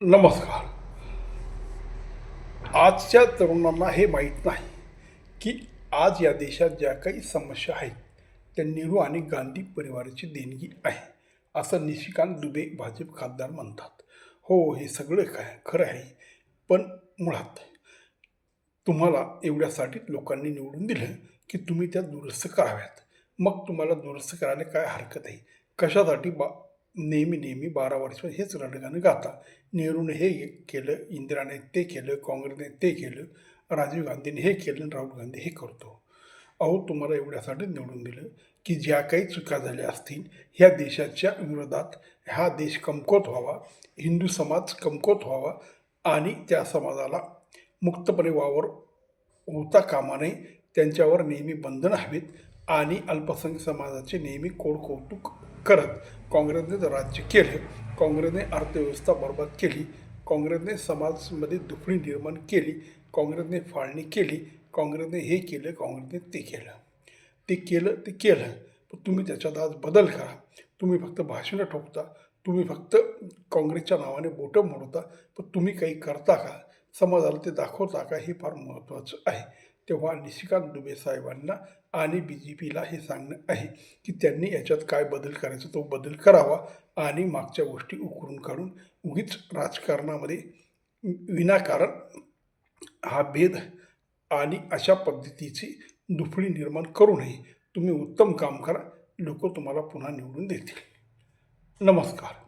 नमस्कार. आजच्या तरुणांना हे माहीत नाही की आज या देशात ज्या काही समस्या आहेत त्या नेहरू आणि गांधी परिवाराची देणगी आहे, असं निशिकांत दुबे भाजप खासदार म्हणतात. हो, हे सगळं काय खरं आहे, पण मुळात तुम्हाला एवढ्यासाठीच लोकांनी निवडून दिलं की तुम्ही त्या दुरुस्त कराव्यात. मग तुम्हाला दुरुस्त करायला काय हरकत आहे? कशासाठी नेहमी नेहमी 12 वर्ष हेच रणगाणं गाता. नेहरूने हे केलं, इंदिराने ते केलं, काँग्रेसने ते केलं, राजीव गांधीने हे केलं, राहुल गांधी हे करतो. अहो, तुम्हाला एवढ्यासाठी निवडून दिलं की ज्या काही चुका झाल्या असतील ह्या देशाच्या विरोधात, हा देश कमकुवत व्हावा, हिंदू समाज कमकुवत व्हावा आणि त्या समाजाला मुक्तपणे वावर होता कामा नये, त्यांच्यावर नेहमी बंधनं हवीत आणि अल्पसंख्याक समाजाचे नेहमी कोडकौतुक करत काँग्रेसने जर राज्य केलं, काँग्रेसने अर्थव्यवस्था बरबाद केली, काँग्रेसने समाजामध्ये दुफळी निर्माण केली, काँग्रेसने फाळणी केली, काँग्रेसने हे केलं, काँग्रेसने ते केलं. पण तुम्ही त्याच्यात आज बदल करा. तुम्ही फक्त भाषणं ठोकता, तुम्ही फक्त काँग्रेसच्या नावाने बोटं मोडता, पण तुम्ही काही करता का? समाजाला ते दाखवता का? हे फार महत्त्वाचं आहे. तेव्हा निशिकांत दुबे साहेबांना आणि BJPला हे सांगणं आहे की त्यांनी याच्यात काय बदल करायचा तो बदल करावा आणि मागच्या गोष्टी उकरून काढून उगीच राजकारणामध्ये विनाकारण हा भेद आणि अशा पद्धतीची दुफळी निर्माण करू नये. तुम्ही उत्तम काम करा, लोक तुम्हाला पुन्हा निवडून देतील. नमस्कार.